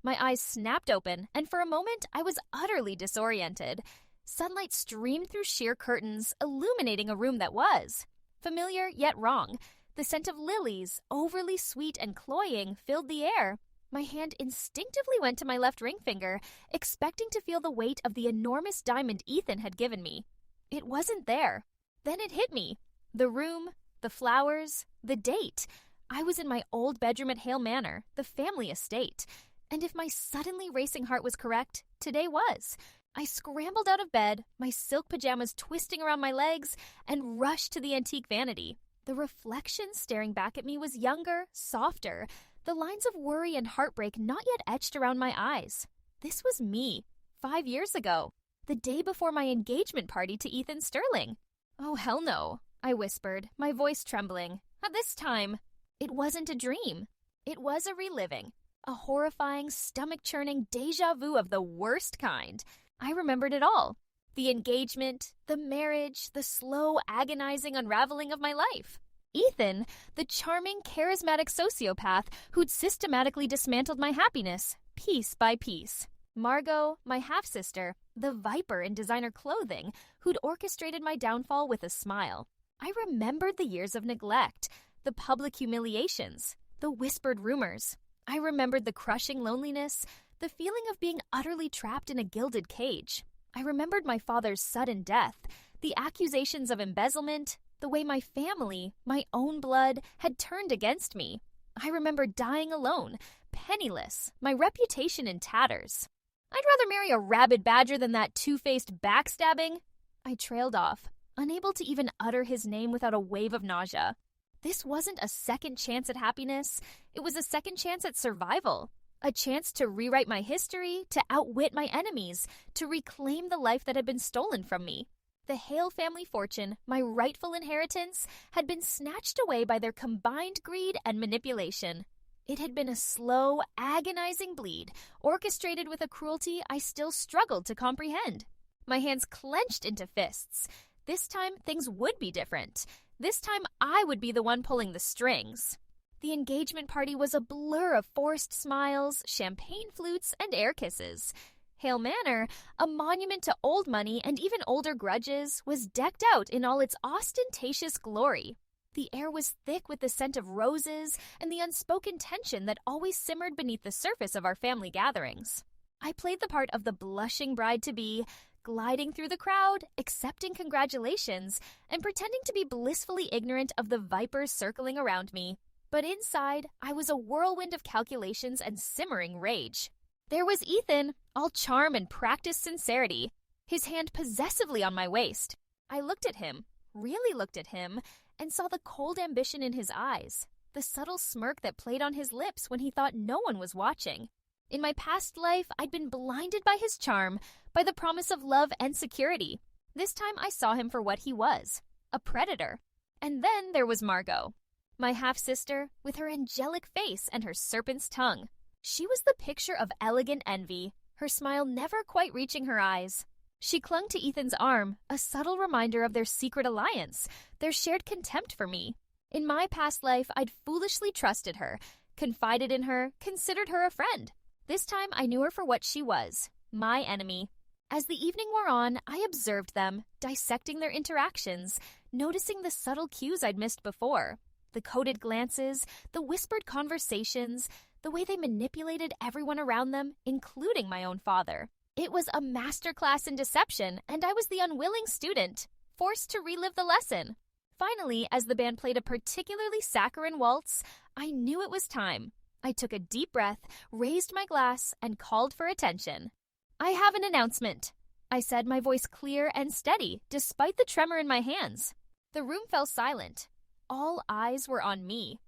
My eyes snapped open, and for a moment I was utterly disoriented. Sunlight streamed through sheer curtains, illuminating a room that was familiar yet wrong. The scent of lilies, overly sweet and cloying, filled the air. My hand instinctively went to my left ring finger, expecting to feel the weight of the enormous diamond Ethan had given me. It wasn't there. Then it hit me. The room, the flowers, the date. I was in my old bedroom at Hale Manor, the family estate. And if my suddenly racing heart was correct, today was. I scrambled out of bed, my silk pajamas twisting around my legs, and rushed to the antique vanity. The reflection staring back at me was younger, softer, the lines of worry and heartbreak not yet etched around my eyes. This was me, 5 years ago, the day before my engagement party to Ethan Sterling. Oh, hell no, I whispered, my voice trembling. At this time, it wasn't a dream. It was a reliving, a horrifying, stomach-churning déjà vu of the worst kind. I remembered it all. The engagement, the marriage, the slow, agonizing unraveling of my life. Ethan, the charming, charismatic sociopath who'd systematically dismantled my happiness, piece by piece. Margot, my half-sister, the viper in designer clothing, who'd orchestrated my downfall with a smile. I remembered the years of neglect, the public humiliations, the whispered rumors. I remembered the crushing loneliness, the feeling of being utterly trapped in a gilded cage. I remembered my father's sudden death, the accusations of embezzlement, the way my family, my own blood, had turned against me. I remembered dying alone, penniless, my reputation in tatters. I'd rather marry a rabid badger than that two-faced backstabbing. I trailed off, unable to even utter his name without a wave of nausea. This wasn't a second chance at happiness. It was a second chance at survival. A chance to rewrite my history, to outwit my enemies, to reclaim the life that had been stolen from me. The Hale family fortune, my rightful inheritance, had been snatched away by their combined greed and manipulation. It had been a slow, agonizing bleed, orchestrated with a cruelty I still struggled to comprehend. My hands clenched into fists. This time, things would be different. This time, I would be the one pulling the strings. The engagement party was a blur of forced smiles, champagne flutes, and air kisses. Hale Manor, a monument to old money and even older grudges, was decked out in all its ostentatious glory. The air was thick with the scent of roses and the unspoken tension that always simmered beneath the surface of our family gatherings. I played the part of the blushing bride-to-be, gliding through the crowd, accepting congratulations, and pretending to be blissfully ignorant of the vipers circling around me. But inside, I was a whirlwind of calculations and simmering rage. There was Ethan, all charm and practiced sincerity, his hand possessively on my waist. I looked at him, really looked at him, and saw the cold ambition in his eyes, the subtle smirk that played on his lips when he thought no one was watching. In my past life, I'd been blinded by his charm, by the promise of love and security. This time I saw him for what he was, a predator. And then there was Margot, my half-sister, with her angelic face and her serpent's tongue. She was the picture of elegant envy, her smile never quite reaching her eyes. She clung to Ethan's arm, a subtle reminder of their secret alliance, their shared contempt for me. In my past life, I'd foolishly trusted her, confided in her, considered her a friend. This time, I knew her for what she was, my enemy. As the evening wore on, I observed them, dissecting their interactions, noticing the subtle cues I'd missed before. The coded glances, the whispered conversations, the way they manipulated everyone around them, including my own father. It was a masterclass in deception, and I was the unwilling student, forced to relive the lesson. Finally, as the band played a particularly saccharine waltz, I knew it was time. I took a deep breath, raised my glass, and called for attention. "I have an announcement," I said, my voice clear and steady, despite the tremor in my hands. The room fell silent. All eyes were on me.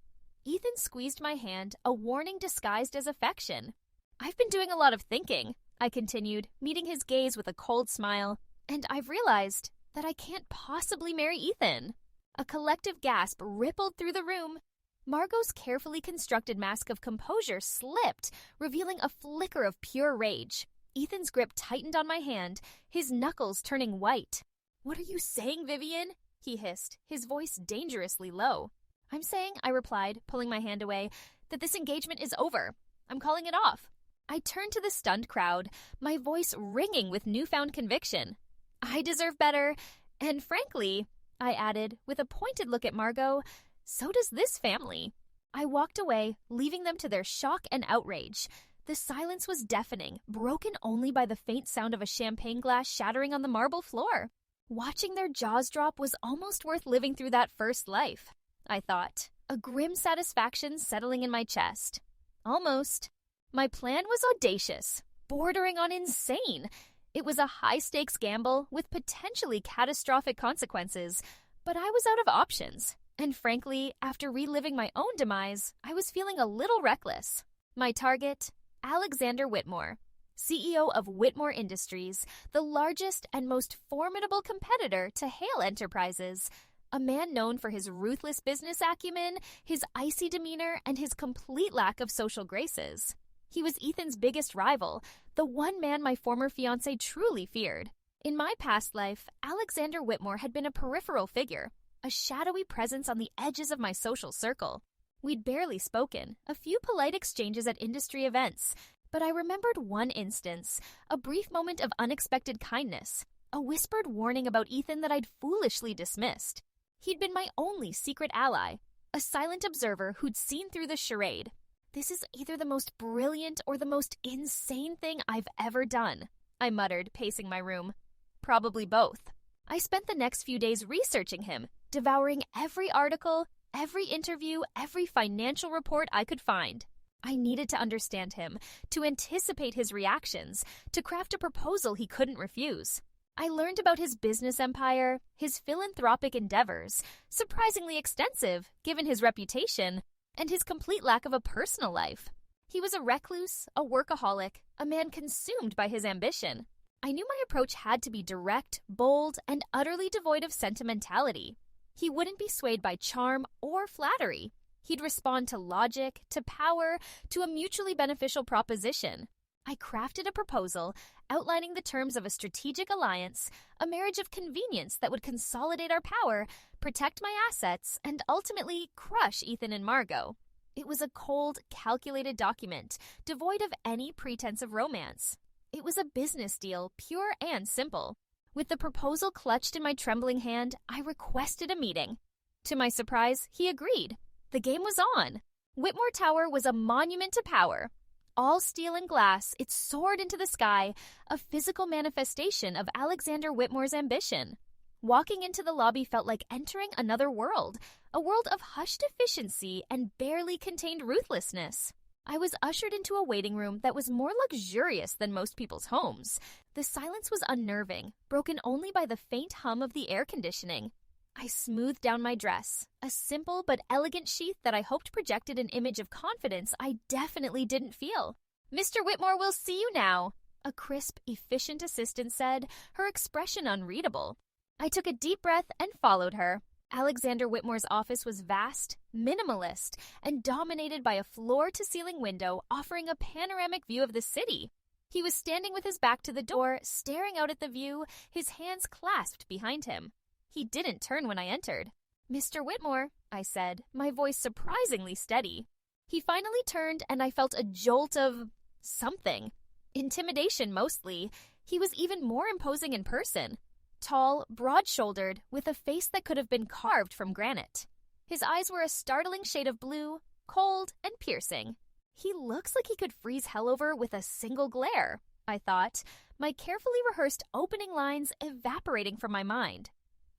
Ethan squeezed my hand, a warning disguised as affection. "I've been doing a lot of thinking," I continued, meeting his gaze with a cold smile, "and I've realized that I can't possibly marry Ethan." A collective gasp rippled through the room. Margot's carefully constructed mask of composure slipped, revealing a flicker of pure rage. Ethan's grip tightened on my hand, his knuckles turning white. "What are you saying, Vivian?" he hissed, his voice dangerously low. "I'm saying," I replied, pulling my hand away, "that this engagement is over. I'm calling it off." I turned to the stunned crowd, my voice ringing with newfound conviction. I deserve better, and frankly, I added, with a pointed look at Margot, so does this family. I walked away, leaving them to their shock and outrage. The silence was deafening, broken only by the faint sound of a champagne glass shattering on the marble floor. Watching their jaws drop was almost worth living through that first life, I thought, a grim satisfaction settling in my chest. Almost. My plan was audacious, bordering on insane. It was a high-stakes gamble with potentially catastrophic consequences, but I was out of options. And frankly, after reliving my own demise, I was feeling a little reckless. My target, Alexander Whitmore, CEO of Whitmore Industries, the largest and most formidable competitor to Hale Enterprises, a man known for his ruthless business acumen, his icy demeanor, and his complete lack of social graces. He was Ethan's biggest rival, the one man my former fiancé truly feared. In my past life, Alexander Whitmore had been a peripheral figure, a shadowy presence on the edges of my social circle. We'd barely spoken, a few polite exchanges at industry events, but I remembered one instance, a brief moment of unexpected kindness, a whispered warning about Ethan that I'd foolishly dismissed. He'd been my only secret ally, a silent observer who'd seen through the charade. This is either the most brilliant or the most insane thing I've ever done, I muttered, pacing my room. Probably both. I spent the next few days researching him, devouring every article, every interview, every financial report I could find. I needed to understand him, to anticipate his reactions, to craft a proposal he couldn't refuse. I learned about his business empire, his philanthropic endeavors, surprisingly extensive given his reputation, and his complete lack of a personal life. He was a recluse, a workaholic, a man consumed by his ambition. I knew my approach had to be direct, bold, and utterly devoid of sentimentality. He wouldn't be swayed by charm or flattery. He'd respond to logic, to power, to a mutually beneficial proposition. I crafted a proposal outlining the terms of a strategic alliance, a marriage of convenience that would consolidate our power, protect my assets, and ultimately crush Ethan and Margot. It was a cold, calculated document, devoid of any pretense of romance. It was a business deal, pure and simple. With the proposal clutched in my trembling hand, I requested a meeting. To my surprise, he agreed. The game was on. Whitmore Tower was a monument to power. All steel and glass, it soared into the sky, a physical manifestation of Alexander Whitmore's ambition. Walking into the lobby felt like entering another world, a world of hushed efficiency and barely contained ruthlessness. I was ushered into a waiting room that was more luxurious than most people's homes. The silence was unnerving, broken only by the faint hum of the air conditioning. I smoothed down my dress, a simple but elegant sheath that I hoped projected an image of confidence I definitely didn't feel. "Mr. Whitmore will see you now," a crisp, efficient assistant said, her expression unreadable. I took a deep breath and followed her. Alexander Whitmore's office was vast, minimalist, and dominated by a floor-to-ceiling window offering a panoramic view of the city. He was standing with his back to the door, staring out at the view, his hands clasped behind him. He didn't turn when I entered. "Mr. Whitmore," I said, my voice surprisingly steady. He finally turned, and I felt a jolt of something. Intimidation, mostly. He was even more imposing in person. Tall, broad-shouldered, with a face that could have been carved from granite. His eyes were a startling shade of blue, cold and piercing. He looks like he could freeze hell over with a single glare, I thought, my carefully rehearsed opening lines evaporating from my mind.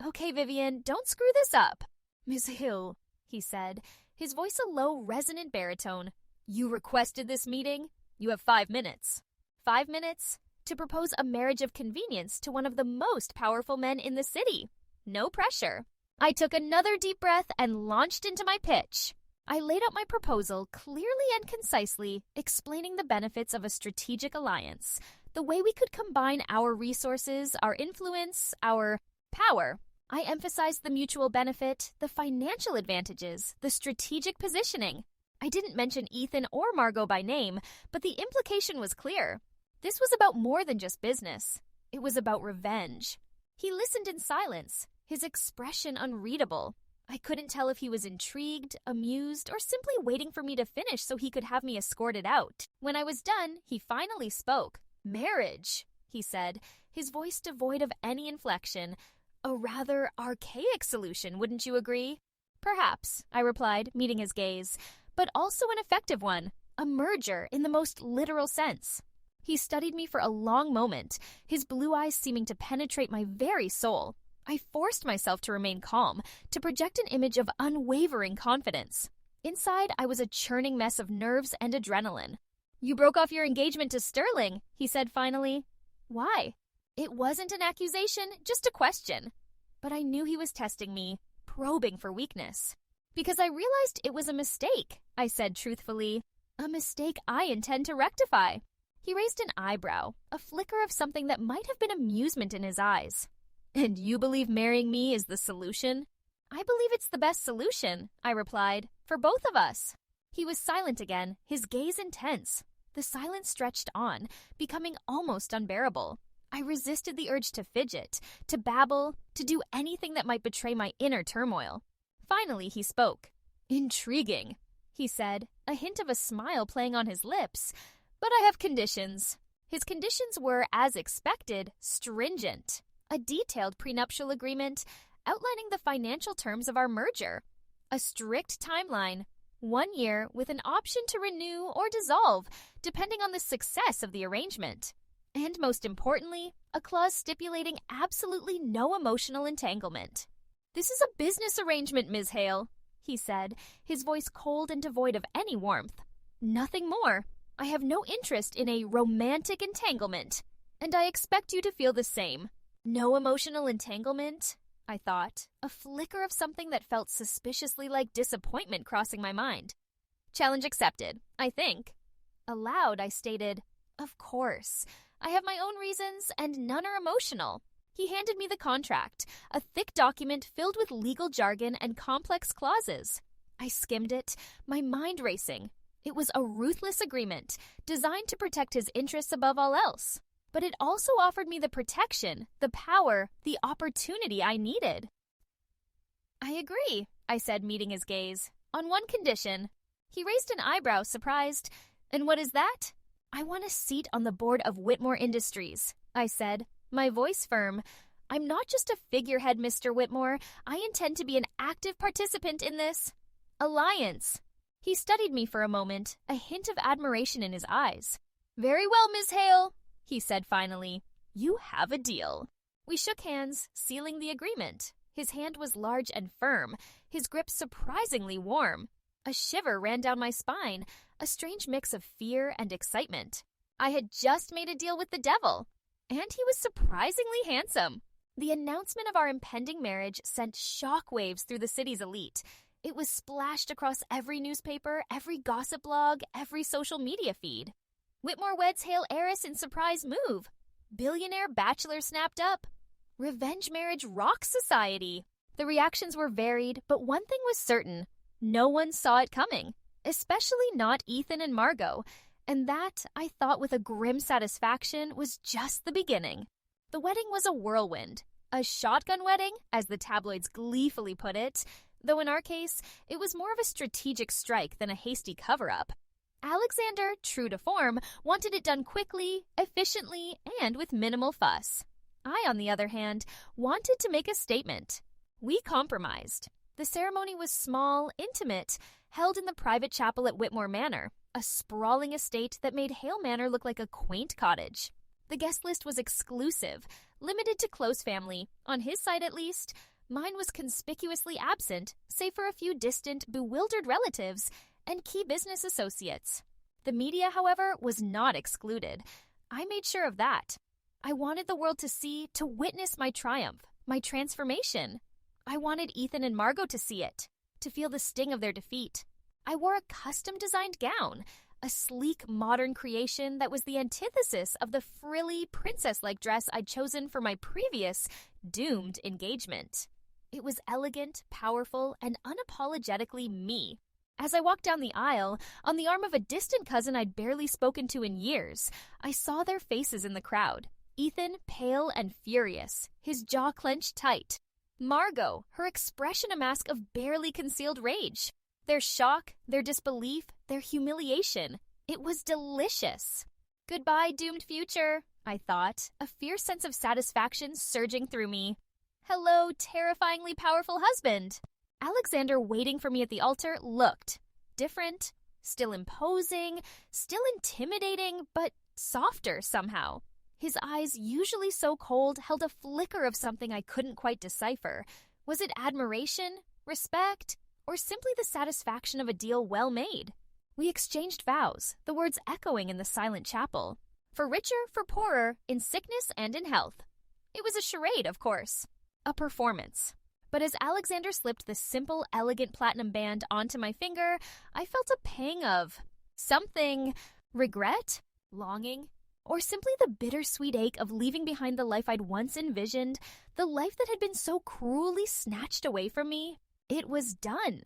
"Okay, Vivian, don't screw this up." "Miss Hill," he said, his voice a low, resonant baritone. "You requested this meeting? You have 5 minutes." 5 minutes? To propose a marriage of convenience to one of the most powerful men in the city. No pressure. I took another deep breath and launched into my pitch. I laid out my proposal clearly and concisely, explaining the benefits of a strategic alliance, the way we could combine our resources, our influence, our power. I emphasized the mutual benefit, the financial advantages, the strategic positioning. I didn't mention Ethan or Margot by name, but the implication was clear. This was about more than just business. It was about revenge. He listened in silence, his expression unreadable. I couldn't tell if he was intrigued, amused, or simply waiting for me to finish so he could have me escorted out. When I was done, he finally spoke. "Marriage," he said, his voice devoid of any inflection. "A rather archaic solution, wouldn't you agree?" "Perhaps," I replied, meeting his gaze, "but also an effective one. A merger in the most literal sense." He studied me for a long moment, his blue eyes seeming to penetrate my very soul. I forced myself to remain calm, to project an image of unwavering confidence. Inside, I was a churning mess of nerves and adrenaline. "You broke off your engagement to Sterling," he said finally. "Why?" "It wasn't an accusation, just a question." But I knew he was testing me, probing for weakness. "Because I realized it was a mistake," I said truthfully. "A mistake I intend to rectify." He raised an eyebrow, a flicker of something that might have been amusement in his eyes. "And you believe marrying me is the solution?" "I believe it's the best solution," I replied, "for both of us." He was silent again, his gaze intense. The silence stretched on, becoming almost unbearable. I resisted the urge to fidget, to babble, to do anything that might betray my inner turmoil. Finally, he spoke. "Intriguing," he said, a hint of a smile playing on his lips. "But I have conditions." His conditions were, as expected, stringent. A detailed prenuptial agreement outlining the financial terms of our merger. A strict timeline, 1 year with an option to renew or dissolve, depending on the success of the arrangement. And most importantly, a clause stipulating absolutely no emotional entanglement. "This is a business arrangement, Ms. Hale," he said, his voice cold and devoid of any warmth. "Nothing more. I have no interest in a romantic entanglement, and I expect you to feel the same." No emotional entanglement, I thought, a flicker of something that felt suspiciously like disappointment crossing my mind. "Challenge accepted, I think." Aloud, I stated, "Of course. I have my own reasons, and none are emotional." He handed me the contract, a thick document filled with legal jargon and complex clauses. I skimmed it, my mind racing. It was a ruthless agreement, designed to protect his interests above all else. But it also offered me the protection, the power, the opportunity I needed. "I agree," I said, meeting his gaze, "on one condition." He raised an eyebrow, surprised. "And what is that?" "I want a seat on the board of Whitmore Industries," I said, my voice firm. "I'm not just a figurehead, Mr. Whitmore. I intend to be an active participant in this alliance." He studied me for a moment, a hint of admiration in his eyes. "Very well, Ms. Hale," he said finally. "You have a deal." We shook hands, sealing the agreement. His hand was large and firm, his grip surprisingly warm. A shiver ran down my spine, a strange mix of fear and excitement. I had just made a deal with the devil, and he was surprisingly handsome. The announcement of our impending marriage sent shockwaves through the city's elite. It was splashed across every newspaper, every gossip blog, every social media feed. "Whitmore weds Hale heiress in surprise move." "Billionaire bachelor snapped up." "Revenge marriage rocks society." The reactions were varied, but one thing was certain. No one saw it coming, especially not Ethan and Margot, and that, I thought with a grim satisfaction, was just the beginning. The wedding was a whirlwind. A shotgun wedding, as the tabloids gleefully put it, though in our case, it was more of a strategic strike than a hasty cover-up. Alexander, true to form, wanted it done quickly, efficiently, and with minimal fuss. I, on the other hand, wanted to make a statement. We compromised. The ceremony was small, intimate, held in the private chapel at Whitmore Manor, a sprawling estate that made Hale Manor look like a quaint cottage. The guest list was exclusive, limited to close family, on his side at least. Mine was conspicuously absent, save for a few distant, bewildered relatives and key business associates. The media, however, was not excluded. I made sure of that. I wanted the world to see, to witness my triumph, my transformation. I wanted Ethan and Margot to see it, to feel the sting of their defeat. I wore a custom-designed gown, a sleek, modern creation that was the antithesis of the frilly, princess-like dress I'd chosen for my previous, doomed engagement. It was elegant, powerful, and unapologetically me. As I walked down the aisle, on the arm of a distant cousin I'd barely spoken to in years, I saw their faces in the crowd. Ethan, pale and furious, his jaw clenched tight. Margot, her expression a mask of barely concealed rage. Their shock, their disbelief, their humiliation. It was delicious. Goodbye, doomed future, I thought, a fierce sense of satisfaction surging through me. Hello, terrifyingly powerful husband. Alexander waiting for me at the altar looked different, still imposing, still intimidating, but softer somehow. His eyes, usually so cold, held a flicker of something I couldn't quite decipher. Was it admiration, respect, or simply the satisfaction of a deal well made? We exchanged vows, the words echoing in the silent chapel. For richer, for poorer, in sickness and in health. It was a charade, of course. A performance. But as Alexander slipped the simple, elegant platinum band onto my finger, I felt a pang of something, regret, longing, or simply the bittersweet ache of leaving behind the life I'd once envisioned, the life that had been so cruelly snatched away from me. It was done.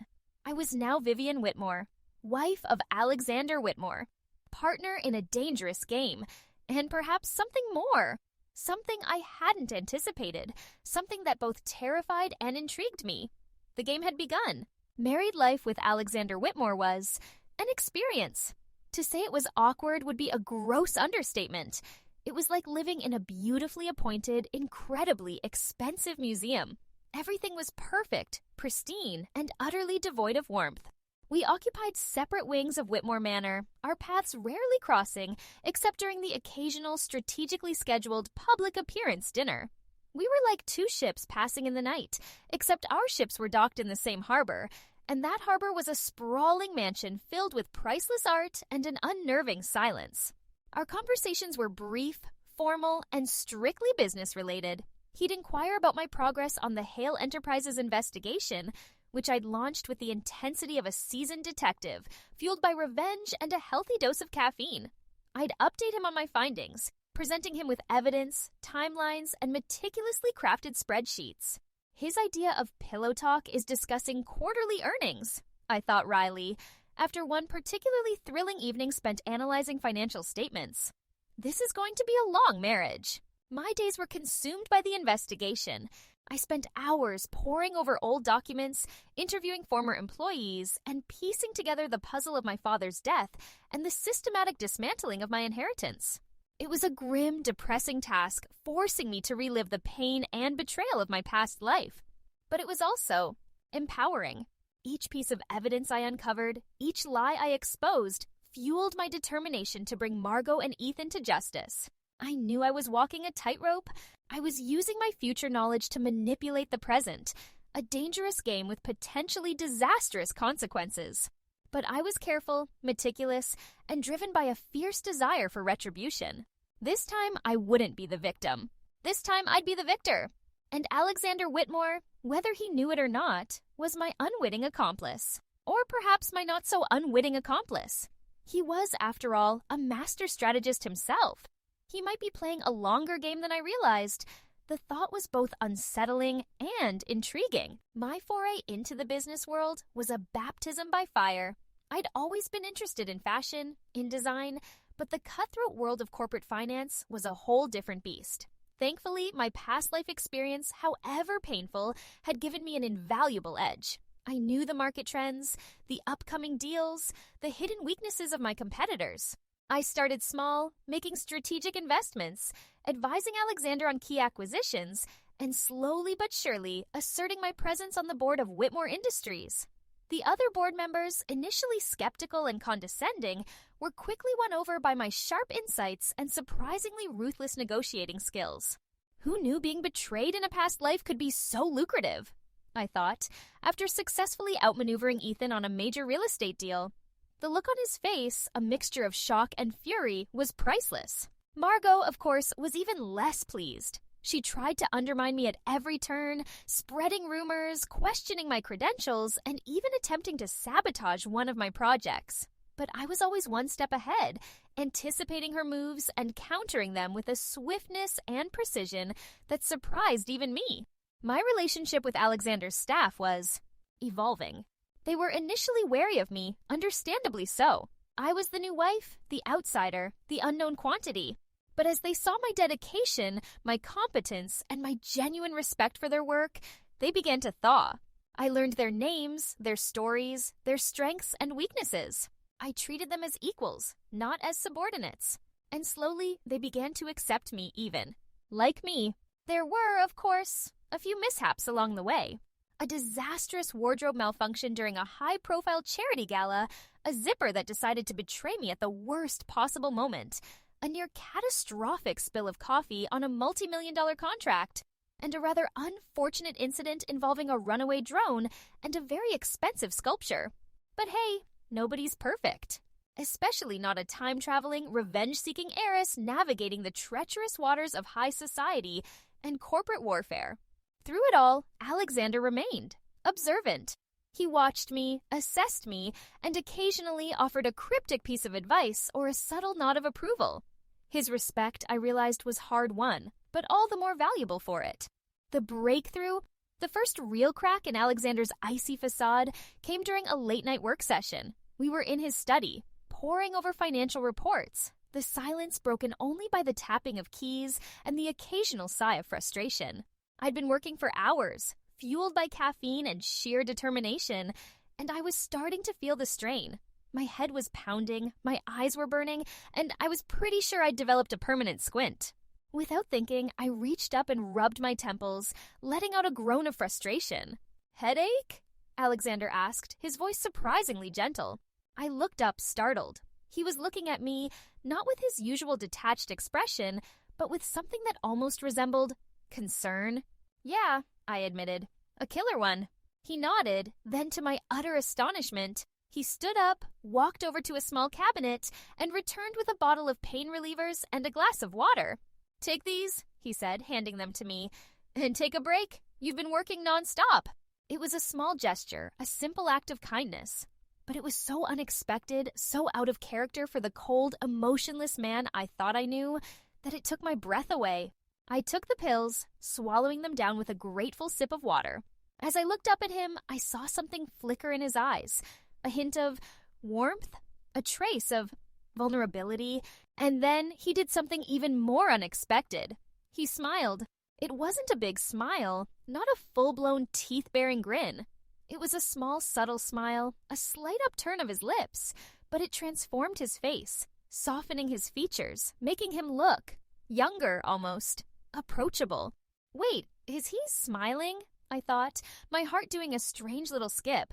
I was now Vivian Whitmore, wife of Alexander Whitmore, partner in a dangerous game, and perhaps something more. Something I hadn't anticipated, something that both terrified and intrigued me. The game had begun. Married life with Alexander Whitmore was an experience. To say it was awkward would be a gross understatement. It was like living in a beautifully appointed, incredibly expensive museum. Everything was perfect, pristine, and utterly devoid of warmth. We occupied separate wings of Whitmore Manor, our paths rarely crossing except during the occasional strategically scheduled public appearance dinner. We were like two ships passing in the night, except our ships were docked in the same harbor, and that harbor was a sprawling mansion filled with priceless art and an unnerving silence. Our conversations were brief, formal, and strictly business-related. He'd inquire about my progress on the Hale Enterprises investigation, which I'd launched with the intensity of a seasoned detective, fueled by revenge and a healthy dose of caffeine. I'd update him on my findings, presenting him with evidence, timelines, and meticulously crafted spreadsheets. His idea of pillow talk is discussing quarterly earnings, I thought wryly, after one particularly thrilling evening spent analyzing financial statements. This is going to be a long marriage. My days were consumed by the investigation. I spent hours poring over old documents, interviewing former employees, and piecing together the puzzle of my father's death and the systematic dismantling of my inheritance. It was a grim, depressing task, forcing me to relive the pain and betrayal of my past life. But it was also empowering. Each piece of evidence I uncovered, each lie I exposed, fueled my determination to bring Margot and Ethan to justice. I knew I was walking a tightrope. I was using my future knowledge to manipulate the present, a dangerous game with potentially disastrous consequences. But I was careful, meticulous, and driven by a fierce desire for retribution. This time, I wouldn't be the victim. This time, I'd be the victor. And Alexander Whitmore, whether he knew it or not, was my unwitting accomplice. Or perhaps my not-so-unwitting accomplice. He was, after all, a master strategist himself. He might be playing a longer game than I realized. The thought was both unsettling and intriguing. My foray into the business world was a baptism by fire. I'd always been interested in fashion, in design, but the cutthroat world of corporate finance was a whole different beast. Thankfully, my past life experience, however painful, had given me an invaluable edge. I knew the market trends, the upcoming deals, the hidden weaknesses of my competitors. I started small, making strategic investments, advising Alexander on key acquisitions, and slowly but surely asserting my presence on the board of Whitmore Industries. The other board members, initially skeptical and condescending, were quickly won over by my sharp insights and surprisingly ruthless negotiating skills. Who knew being betrayed in a past life could be so lucrative? I thought, after successfully outmaneuvering Ethan on a major real estate deal. The look on his face, a mixture of shock and fury, was priceless. Margot, of course, was even less pleased. She tried to undermine me at every turn, spreading rumors, questioning my credentials, and even attempting to sabotage one of my projects. But I was always one step ahead, anticipating her moves and countering them with a swiftness and precision that surprised even me. My relationship with Alexander's staff was evolving. They were initially wary of me, understandably so. I was the new wife, the outsider, the unknown quantity. But as they saw my dedication, my competence, and my genuine respect for their work, They began to thaw. I learned their names, their stories, their strengths and weaknesses. I treated them as equals, not as subordinates. And slowly, they began to accept me even. Like me, there were, of course, a few mishaps along the way. A disastrous wardrobe malfunction during a high-profile charity gala, a zipper that decided to betray me at the worst possible moment, a near-catastrophic spill of coffee on a multi-million-dollar contract, and a rather unfortunate incident involving a runaway drone and a very expensive sculpture. But hey, nobody's perfect. Especially not a time-traveling, revenge-seeking heiress navigating the treacherous waters of high society and corporate warfare. Through it all, Alexander remained, observant. He watched me, assessed me, and occasionally offered a cryptic piece of advice or a subtle nod of approval. His respect, I realized, was hard-won, but all the more valuable for it. The breakthrough, the first real crack in Alexander's icy facade, came during a late-night work session. We were in his study, poring over financial reports, the silence broken only by the tapping of keys and the occasional sigh of frustration. I'd been working for hours, fueled by caffeine and sheer determination, and I was starting to feel the strain. My head was pounding, my eyes were burning, and I was pretty sure I'd developed a permanent squint. Without thinking, I reached up and rubbed my temples, letting out a groan of frustration. "Headache?" Alexander asked, his voice surprisingly gentle. I looked up, startled. He was looking at me, not with his usual detached expression, but with something that almost resembled concern. "Yeah," I admitted. "A killer one." He nodded, then to my utter astonishment, he stood up, walked over to a small cabinet, and returned with a bottle of pain relievers and a glass of water. "Take these," he said, handing them to me, "and take a break. You've been working nonstop." It was a small gesture, a simple act of kindness. But it was so unexpected, so out of character for the cold, emotionless man I thought I knew, that it took my breath away. I took the pills, swallowing them down with a grateful sip of water. As I looked up at him, I saw something flicker in his eyes, a hint of warmth, a trace of vulnerability, and then he did something even more unexpected. He smiled. It wasn't a big smile, not a full-blown teeth-baring grin. It was a small, subtle smile, a slight upturn of his lips, but it transformed his face, softening his features, making him look younger almost, approachable. Wait, is he smiling? I thought, my heart doing a strange little skip.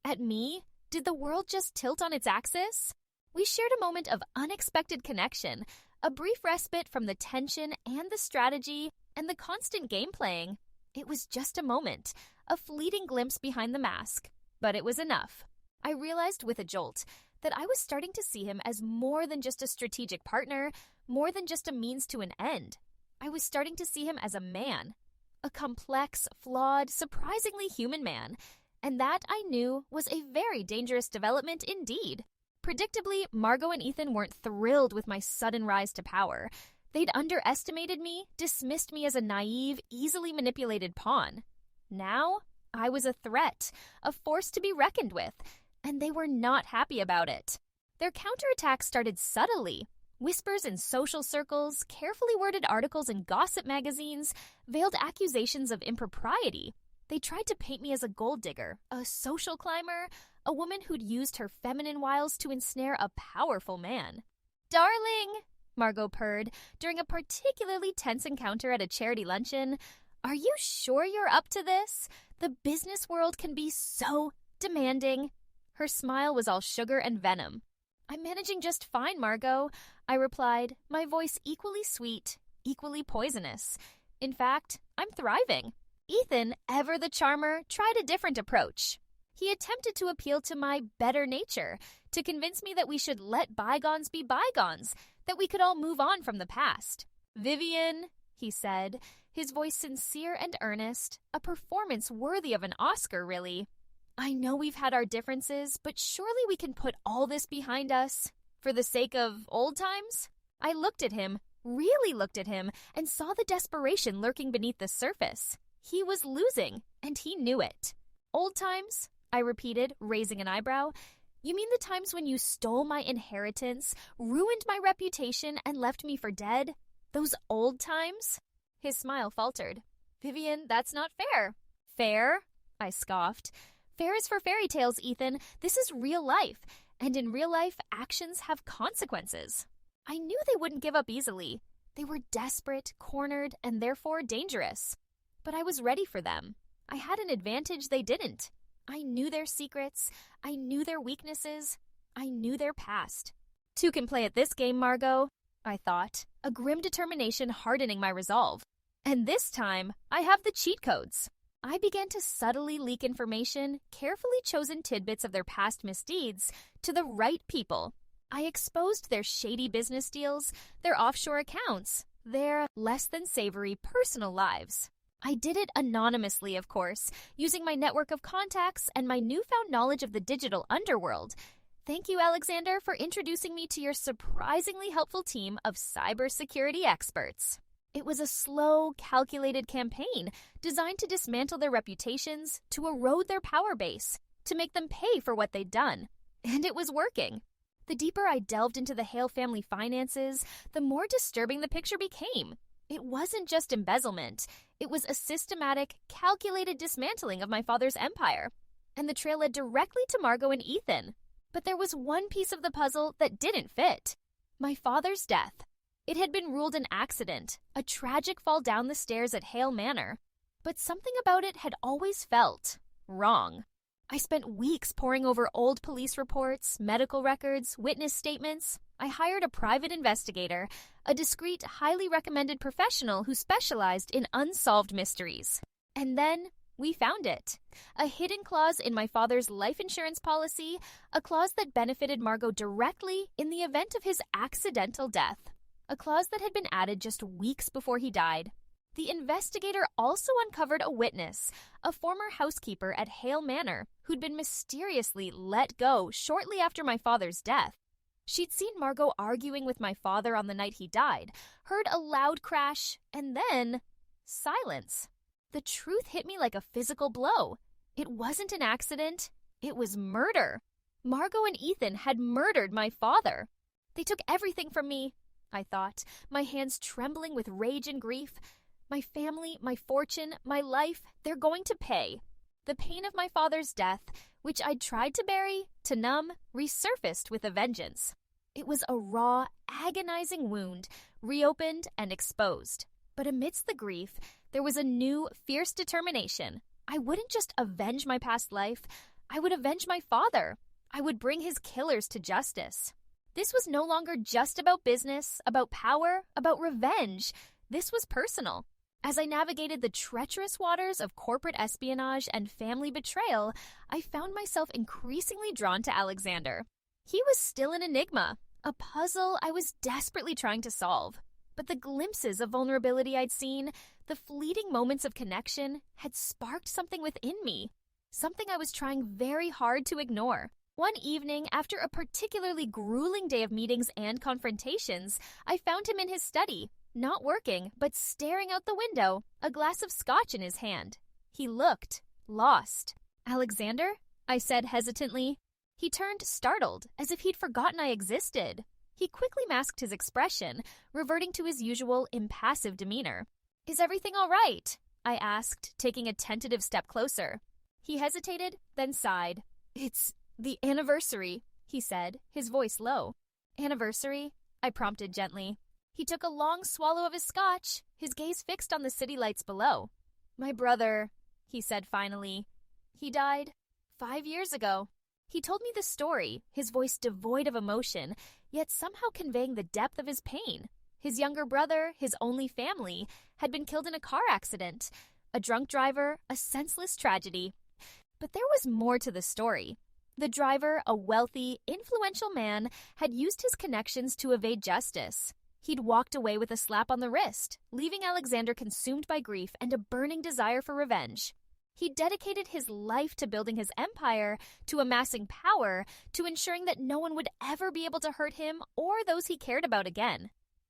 At me? Did the world just tilt on its axis? We shared a moment of unexpected connection, a brief respite from the tension and the strategy and the constant game playing. It was just a moment, a fleeting glimpse behind the mask, but it was enough. I realized with a jolt that I was starting to see him as more than just a strategic partner, more than just a means to an end. I was starting to see him as a man, a complex, flawed, surprisingly human man, and that I knew was a very dangerous development indeed. Predictably, Margot and Ethan weren't thrilled with my sudden rise to power. They'd underestimated me, dismissed me as a naive, easily manipulated pawn. Now, I was a threat, a force to be reckoned with, and they were not happy about it. Their counterattack started subtly. Whispers in social circles, carefully worded articles in gossip magazines, veiled accusations of impropriety. They tried to paint me as a gold digger, a social climber, a woman who'd used her feminine wiles to ensnare a powerful man. "Darling," Margot purred during a particularly tense encounter at a charity luncheon, "are you sure you're up to this? The business world can be so demanding." Her smile was all sugar and venom. "I'm managing just fine, Margot," I replied, my voice equally sweet, equally poisonous. In fact, I'm thriving. Ethan, ever the charmer, tried a different approach. He attempted to appeal to my better nature, to convince me that we should let bygones be bygones, that we could all move on from the past. "Vivian," he said, his voice sincere and earnest, a performance worthy of an Oscar, really. "I know we've had our differences, but surely we can put all this behind us. For the sake of old times?" I looked at him, really looked at him, and saw the desperation lurking beneath the surface. He was losing, and he knew it. "Old times?" I repeated, raising an eyebrow. "You mean the times when you stole my inheritance, ruined my reputation, and left me for dead? Those old times?" His smile faltered. "Vivian, that's not fair." Fair? I scoffed. Fair is for fairy tales, Ethan. This is real life. And in real life, actions have consequences. I knew they wouldn't give up easily. They were desperate, cornered, and therefore dangerous. But I was ready for them. I had an advantage they didn't. I knew their secrets. I knew their weaknesses. I knew their past. Two can play at this game, Margot, I thought, a grim determination hardening my resolve. And this time, I have the cheat codes. I began to subtly leak information, carefully chosen tidbits of their past misdeeds, to the right people. I exposed their shady business deals, their offshore accounts, their less-than-savory personal lives. I did it anonymously, of course, using my network of contacts and my newfound knowledge of the digital underworld. Thank you, Alexander, for introducing me to your surprisingly helpful team of cybersecurity experts. It was a slow, calculated campaign designed to dismantle their reputations, to erode their power base, to make them pay for what they'd done. And it was working. The deeper I delved into the Hale family finances, the more disturbing the picture became. It wasn't just embezzlement. It was a systematic, calculated dismantling of my father's empire. And the trail led directly to Margot and Ethan. But there was one piece of the puzzle that didn't fit. My father's death. It had been ruled an accident, a tragic fall down the stairs at Hale Manor. But something about it had always felt wrong. I spent weeks poring over old police reports, medical records, witness statements. I hired a private investigator, a discreet, highly recommended professional who specialized in unsolved mysteries. And then we found it. A hidden clause in my father's life insurance policy, a clause that benefited Margot directly in the event of his accidental death. A clause that had been added just weeks before he died. The investigator also uncovered a witness, a former housekeeper at Hale Manor, who'd been mysteriously let go shortly after my father's death. She'd seen Margot arguing with my father on the night he died, heard a loud crash, and then silence. The truth hit me like a physical blow. It wasn't an accident. It was murder. Margot and Ethan had murdered my father. They took everything from me, I thought, my hands trembling with rage and grief. My family, my fortune, my life, they're going to pay. The pain of my father's death, which I'd tried to bury, to numb, resurfaced with a vengeance. It was a raw, agonizing wound, reopened and exposed. But amidst the grief, there was a new, fierce determination. I wouldn't just avenge my past life. I would avenge my father. I would bring his killers to justice. This was no longer just about business, about power, about revenge. This was personal. As I navigated the treacherous waters of corporate espionage and family betrayal, I found myself increasingly drawn to Alexander. He was still an enigma, a puzzle I was desperately trying to solve. But the glimpses of vulnerability I'd seen, the fleeting moments of connection, had sparked something within me, something I was trying very hard to ignore. One evening, after a particularly grueling day of meetings and confrontations, I found him in his study, not working, but staring out the window, a glass of scotch in his hand. He looked lost. "Alexander?" I said hesitantly. He turned startled, as if he'd forgotten I existed. He quickly masked his expression, reverting to his usual impassive demeanor. "Is everything all right?" I asked, taking a tentative step closer. He hesitated, then sighed. "It's the anniversary," he said, his voice low. "Anniversary?" I prompted gently. He took a long swallow of his scotch, his gaze fixed on the city lights below. "My brother," he said finally. "He died 5 years ago." He told me the story, his voice devoid of emotion, yet somehow conveying the depth of his pain. His younger brother, his only family, had been killed in a car accident. A drunk driver, a senseless tragedy. But there was more to the story. The driver, a wealthy, influential man, had used his connections to evade justice. He'd walked away with a slap on the wrist, leaving Alexander consumed by grief and a burning desire for revenge. He dedicated his life to building his empire, to amassing power, to ensuring that no one would ever be able to hurt him or those he cared about again.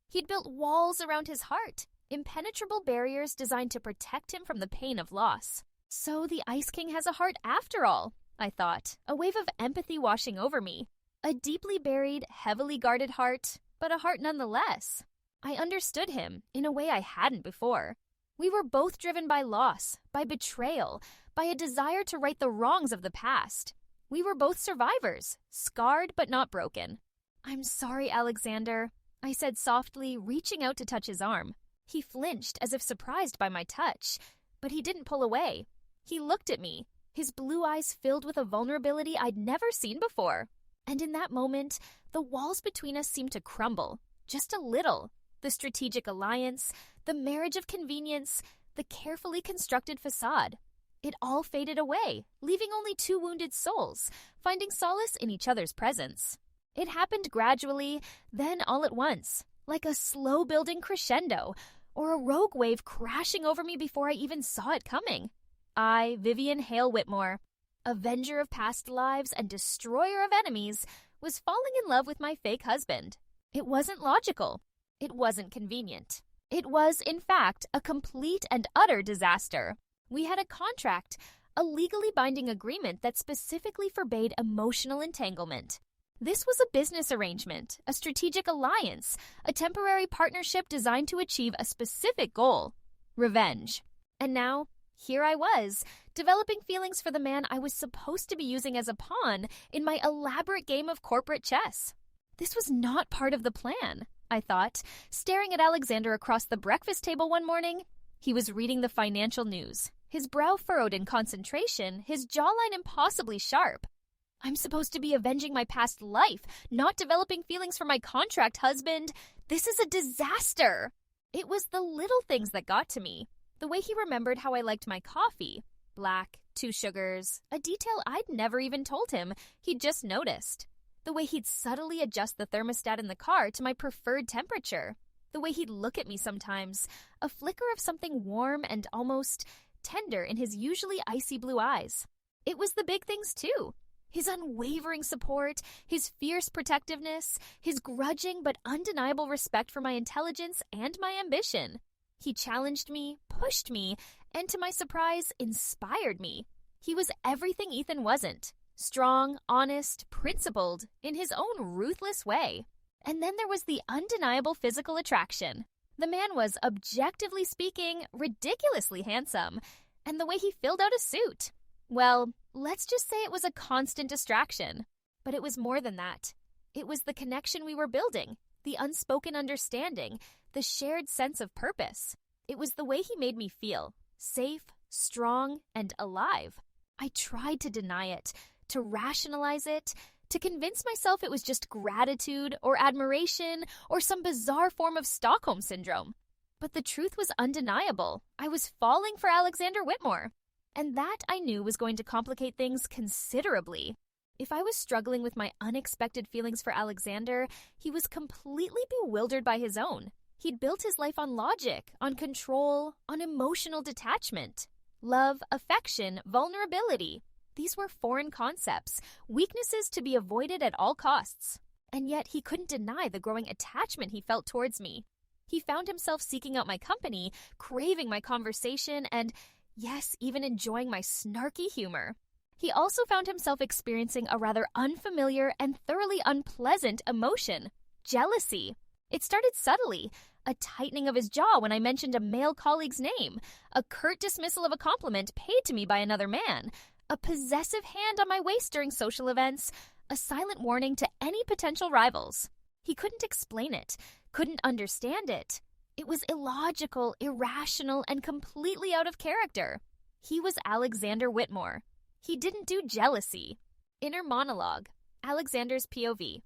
He'd built walls around his heart, impenetrable barriers designed to protect him from the pain of loss. So the Ice King has a heart after all, I thought, a wave of empathy washing over me. A deeply buried, heavily guarded heart, but a heart nonetheless. I understood him in a way I hadn't before. We were both driven by loss, by betrayal, by a desire to right the wrongs of the past. We were both survivors, scarred but not broken. "I'm sorry, Alexander," I said softly, reaching out to touch his arm. He flinched as if surprised by my touch, but he didn't pull away. He looked at me, his blue eyes filled with a vulnerability I'd never seen before. And in that moment, the walls between us seemed to crumble, just a little. The strategic alliance, the marriage of convenience, the carefully constructed facade. It all faded away, leaving only two wounded souls, finding solace in each other's presence. It happened gradually, then all at once, like a slow-building crescendo, or a rogue wave crashing over me before I even saw it coming. I, Vivian Hale Whitmore, avenger of past lives and destroyer of enemies, was falling in love with my fake husband. It wasn't logical. It wasn't convenient. It was, in fact, a complete and utter disaster. We had a contract, a legally binding agreement that specifically forbade emotional entanglement. This was a business arrangement, a strategic alliance, a temporary partnership designed to achieve a specific goal: revenge. And now, here I was, developing feelings for the man I was supposed to be using as a pawn in my elaborate game of corporate chess. This was not part of the plan, I thought, staring at Alexander across the breakfast table one morning. He was reading the financial news, his brow furrowed in concentration, his jawline impossibly sharp. I'm supposed to be avenging my past life, not developing feelings for my contract husband. This is a disaster. It was the little things that got to me. The way he remembered how I liked my coffee. Black, 2 sugars, a detail I'd never even told him. He'd just noticed. The way he'd subtly adjust the thermostat in the car to my preferred temperature. The way he'd look at me sometimes, a flicker of something warm and almost tender in his usually icy blue eyes. It was the big things too. His unwavering support, his fierce protectiveness, his grudging but undeniable respect for my intelligence and my ambition. He challenged me, pushed me, and to my surprise, inspired me. He was everything Ethan wasn't. Strong, honest, principled, in his own ruthless way. And then there was the undeniable physical attraction. The man was, objectively speaking, ridiculously handsome, and the way he filled out a suit. Well, let's just say it was a constant distraction. But it was more than that. It was the connection we were building, the unspoken understanding, the shared sense of purpose. It was the way he made me feel, safe, strong, and alive. I tried to deny it, to rationalize it, to convince myself it was just gratitude or admiration or some bizarre form of Stockholm Syndrome. But the truth was undeniable. I was falling for Alexander Whitmore. And that, I knew, was going to complicate things considerably. If I was struggling with my unexpected feelings for Alexander, he was completely bewildered by his own. He'd built his life on logic, on control, on emotional detachment. Love, affection, vulnerability. These were foreign concepts, weaknesses to be avoided at all costs. And yet he couldn't deny the growing attachment he felt towards me. He found himself seeking out my company, craving my conversation, and yes, even enjoying my snarky humor. He also found himself experiencing a rather unfamiliar and thoroughly unpleasant emotion: jealousy. It started subtly, a tightening of his jaw when I mentioned a male colleague's name, a curt dismissal of a compliment paid to me by another man, a possessive hand on my waist during social events, a silent warning to any potential rivals. He couldn't explain it, couldn't understand it. It was illogical, irrational, and completely out of character. He was Alexander Whitmore. He didn't do jealousy. Inner monologue. Alexander's POV.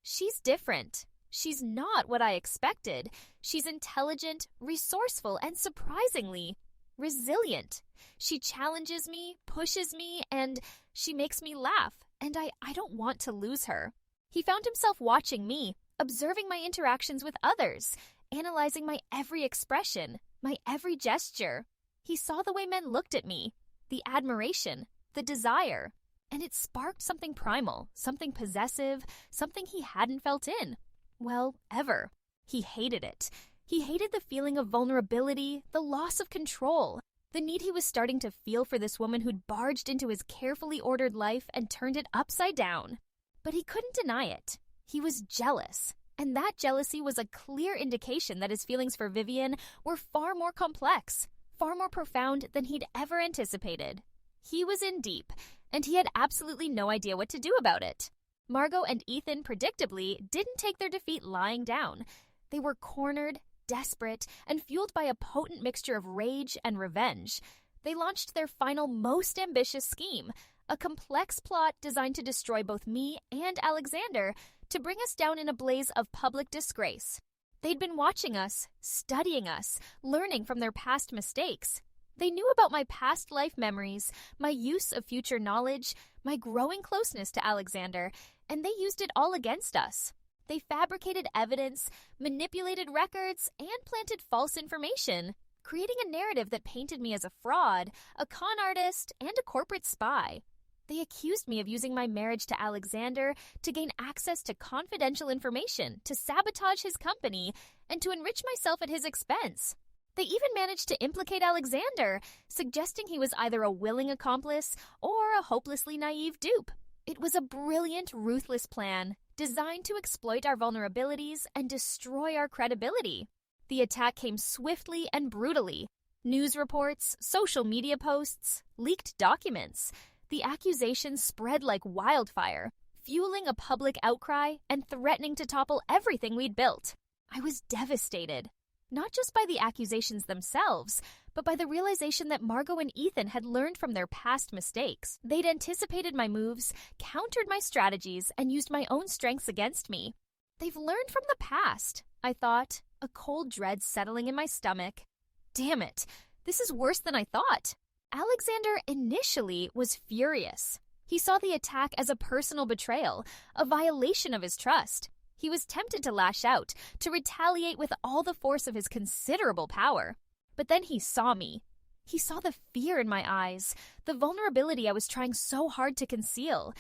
She's different. She's not what I expected. She's intelligent, resourceful, and surprisingly resilient. She challenges me, pushes me, and she makes me laugh, and I don't want to lose her. He found himself watching me, observing my interactions with others, analyzing my every expression, my every gesture. He saw the way men looked at me, the admiration, the desire, and it sparked something primal, something possessive, something he hadn't felt in. Well, ever. He hated it. He hated the feeling of vulnerability, the loss of control, the need he was starting to feel for this woman who'd barged into his carefully ordered life and turned it upside down. But he couldn't deny it. He was jealous. And that jealousy was a clear indication that his feelings for Vivian were far more complex, far more profound than he'd ever anticipated. He was in deep, and he had absolutely no idea what to do about it. Margot and Ethan, predictably, didn't take their defeat lying down. They were cornered, desperate, and fueled by a potent mixture of rage and revenge. They launched their final, most ambitious scheme, a complex plot designed to destroy both me and Alexander, to bring us down in a blaze of public disgrace. They'd been watching us, studying us, learning from their past mistakes. They knew about my past life memories, my use of future knowledge, my growing closeness to Alexander, and they used it all against us. They fabricated evidence, manipulated records, and planted false information, creating a narrative that painted me as a fraud, a con artist, and a corporate spy. They accused me of using my marriage to Alexander to gain access to confidential information, to sabotage his company, and to enrich myself at his expense. They even managed to implicate Alexander, suggesting he was either a willing accomplice or a hopelessly naive dupe. It was a brilliant, ruthless plan, designed to exploit our vulnerabilities and destroy our credibility. The attack came swiftly and brutally. News reports, social media posts, leaked documents. The accusations spread like wildfire, fueling a public outcry and threatening to topple everything we'd built. I was devastated, not just by the accusations themselves, but by the realization that Margot and Ethan had learned from their past mistakes. They'd anticipated my moves, countered my strategies, and used my own strengths against me. They've learned from the past, I thought, a cold dread settling in my stomach. Damn it, this is worse than I thought. Alexander initially was furious. He saw the attack as a personal betrayal, a violation of his trust. He was tempted to lash out, to retaliate with all the force of his considerable power. But then he saw me. He saw the fear in my eyes, the vulnerability I was trying so hard to conceal.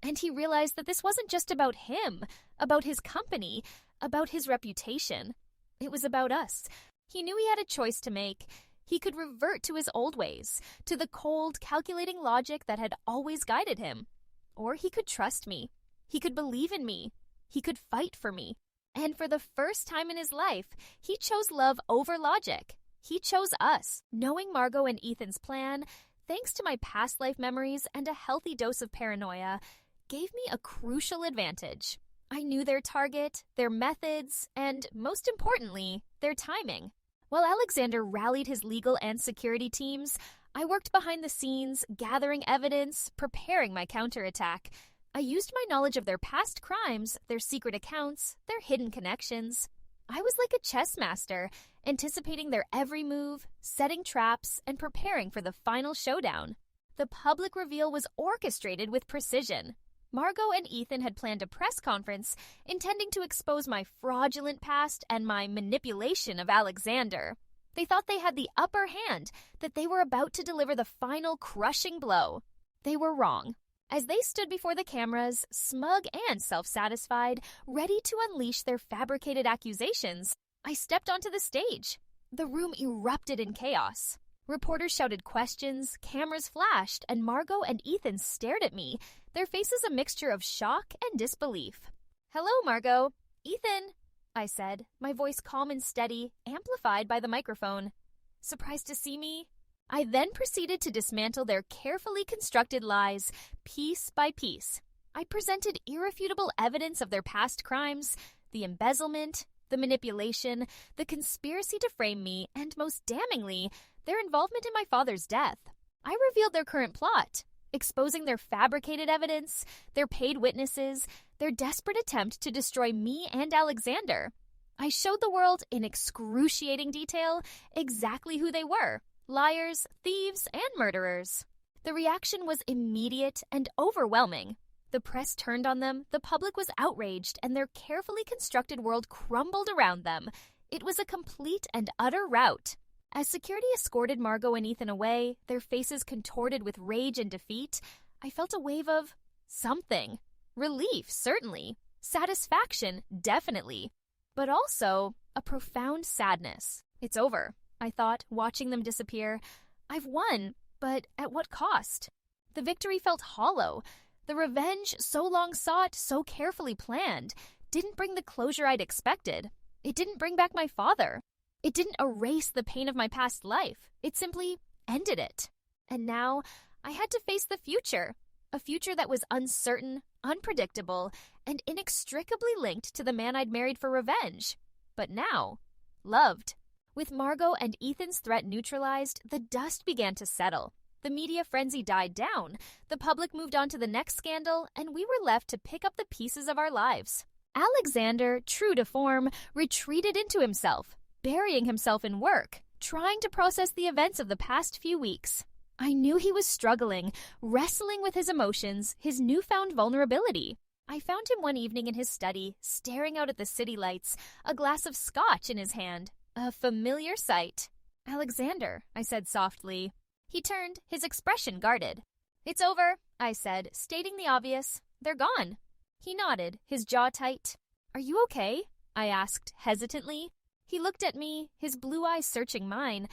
And he realized that this wasn't just about him, about his company, about his reputation. It was about us. He knew he had a choice to make. He could revert to his old ways, to the cold, calculating logic that had always guided him. Or he could trust me. He could believe in me. He could fight for me. And for the first time in his life, he chose love over logic. He chose us. Knowing Margot and Ethan's plan, thanks to my past life memories and a healthy dose of paranoia, gave me a crucial advantage. I knew their target, their methods, and, most importantly, their timing. While Alexander rallied his legal and security teams, I worked behind the scenes, gathering evidence, preparing my counterattack. I used my knowledge of their past crimes, their secret accounts, their hidden connections. I was like a chess master, anticipating their every move, setting traps, and preparing for the final showdown. The public reveal was orchestrated with precision. Margot and Ethan had planned a press conference intending to expose my fraudulent past and my manipulation of Alexander. They thought they had the upper hand, that they were about to deliver the final crushing blow. They were wrong. As they stood before the cameras, smug and self-satisfied, ready to unleash their fabricated accusations, I stepped onto the stage. The room erupted in chaos. Reporters shouted questions, cameras flashed, and Margot and Ethan stared at me, their faces a mixture of shock and disbelief. "Hello, Margot." "Ethan," I said, my voice calm and steady, amplified by the microphone. "Surprised to see me?" I then proceeded to dismantle their carefully constructed lies, piece by piece. I presented irrefutable evidence of their past crimes, the embezzlement, the manipulation, the conspiracy to frame me, and most damningly, their involvement in my father's death. I revealed their current plot, exposing their fabricated evidence, their paid witnesses, their desperate attempt to destroy me and Alexander. I showed the world in excruciating detail exactly who they were: liars, thieves, and murderers. The reaction was immediate and overwhelming. The press turned on them, the public was outraged, and their carefully constructed world crumbled around them. It was a complete and utter rout. As security escorted Margot and Ethan away, their faces contorted with rage and defeat, I felt a wave of something. Relief, certainly. Satisfaction, definitely. But also a profound sadness. It's over, I thought, watching them disappear. I've won, but at what cost? The victory felt hollow. The revenge, so long sought, so carefully planned, didn't bring the closure I'd expected. It didn't bring back my father. It didn't erase the pain of my past life. It simply ended it. And now I had to face the future, a future that was uncertain, unpredictable, and inextricably linked to the man I'd married for revenge. But now, loved. With Margot and Ethan's threat neutralized, the dust began to settle. The media frenzy died down, the public moved on to the next scandal, and we were left to pick up the pieces of our lives. Alexander, true to form, retreated into himself, burying himself in work, trying to process the events of the past few weeks. I knew he was struggling, wrestling with his emotions, his newfound vulnerability. I found him one evening in his study, staring out at the city lights, a glass of scotch in his hand. A familiar sight. "Alexander," I said softly. He turned, his expression guarded. "It's over," I said, stating the obvious. "They're gone." He nodded, his jaw tight. "Are you okay?" I asked hesitantly. He looked at me, his blue eyes searching mine.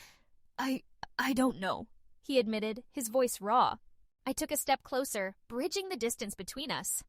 I don't know," he admitted, his voice raw. I took a step closer, bridging the distance between us.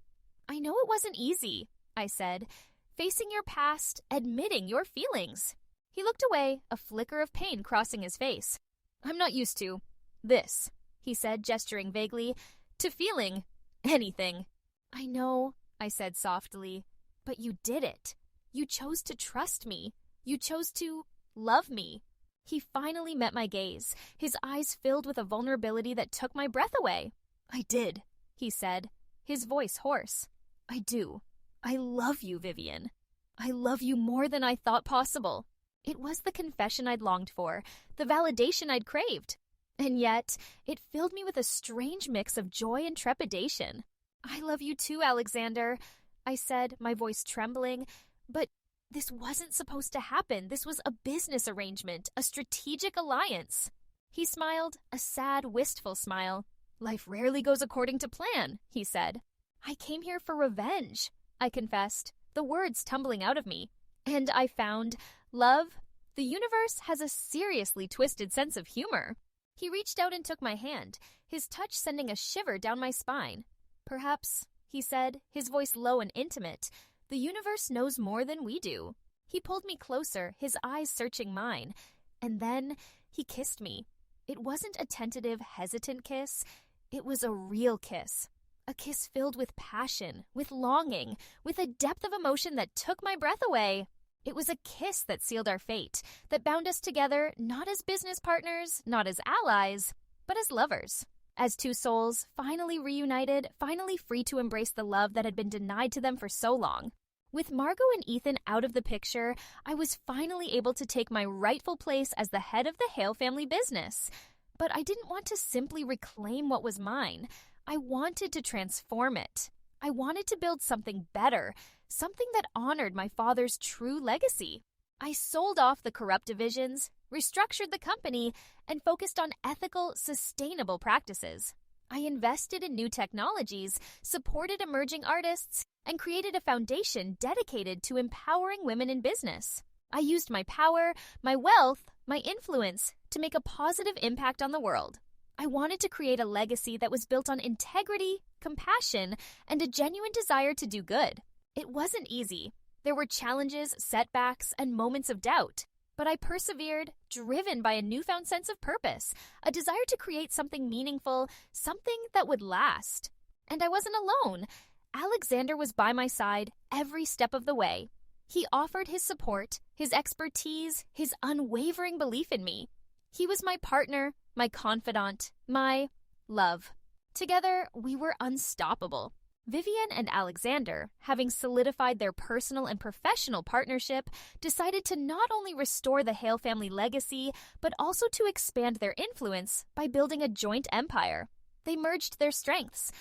"I know it wasn't easy," I said, "facing your past, admitting your feelings." He looked away, a flicker of pain crossing his face. "I'm not used to this," he said, gesturing vaguely, "to feeling anything." "I know," I said softly, "but you did it. You chose to trust me. You chose to love me." He finally met my gaze, his eyes filled with a vulnerability that took my breath away. "I did," he said, his voice hoarse. "I do. I love you, Vivian. I love you more than I thought possible." It was the confession I'd longed for, the validation I'd craved. And yet, it filled me with a strange mix of joy and trepidation. "I love you too, Alexander," I said, my voice trembling. "But this wasn't supposed to happen. This was a business arrangement, a strategic alliance." He smiled, a sad, wistful smile. "Life rarely goes according to plan," he said. "I came here for revenge," I confessed, the words tumbling out of me. "And I found love. The universe has a seriously twisted sense of humor." He reached out and took my hand, his touch sending a shiver down my spine. "Perhaps," he said, his voice low and intimate, "the universe knows more than we do." He pulled me closer, his eyes searching mine. And then he kissed me. It wasn't a tentative, hesitant kiss. It was a real kiss. A kiss filled with passion, with longing, with a depth of emotion that took my breath away. It was a kiss that sealed our fate, that bound us together not as business partners, not as allies, but as lovers. As two souls, finally reunited, finally free to embrace the love that had been denied to them for so long. With Margot and Ethan out of the picture, I was finally able to take my rightful place as the head of the Hale family business. But I didn't want to simply reclaim what was mine. I wanted to transform it. I wanted to build something better, something that honored my father's true legacy. I sold off the corrupt divisions, restructured the company, and focused on ethical, sustainable practices. I invested in new technologies, supported emerging artists, and created a foundation dedicated to empowering women in business. I used my power, my wealth, my influence to make a positive impact on the world. I wanted to create a legacy that was built on integrity, compassion, and a genuine desire to do good. It wasn't easy. There were challenges, setbacks, and moments of doubt. But I persevered, driven by a newfound sense of purpose, a desire to create something meaningful, something that would last. And I wasn't alone. Alexander was by my side every step of the way. He offered his support, his expertise, his unwavering belief in me. He was my partner, my confidant, my love. Together, we were unstoppable. Vivian and Alexander, having solidified their personal and professional partnership, decided to not only restore the Hale family legacy, but also to expand their influence by building a joint empire. They merged their strengths.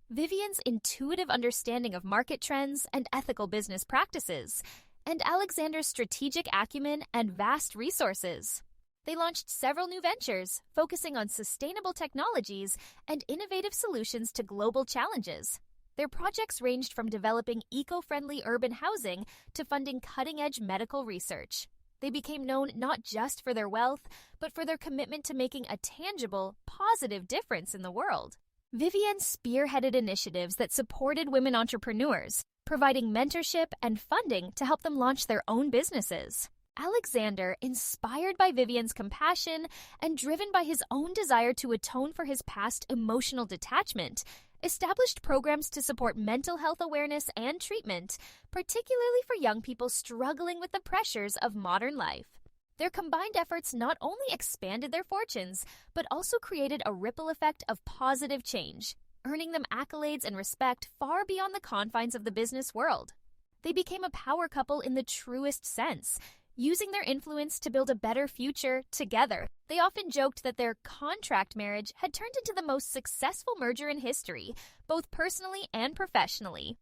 Vivian's intuitive understanding of market trends and ethical business practices, and Alexander's strategic acumen and vast resources. They launched several new ventures, focusing on sustainable technologies and innovative solutions to global challenges. Their projects ranged from developing eco-friendly urban housing to funding cutting-edge medical research. They became known not just for their wealth, but for their commitment to making a tangible, positive difference in the world. Vivian spearheaded initiatives that supported women entrepreneurs, providing mentorship and funding to help them launch their own businesses. Alexander, inspired by Vivian's compassion and driven by his own desire to atone for his past emotional detachment, established programs to support mental health awareness and treatment, particularly for young people struggling with the pressures of modern life. Their combined efforts not only expanded their fortunes, but also created a ripple effect of positive change, earning them accolades and respect far beyond the confines of the business world. They became a power couple in the truest sense, using their influence to build a better future together. They often joked that their contract marriage had turned into the most successful merger in history, both personally and professionally.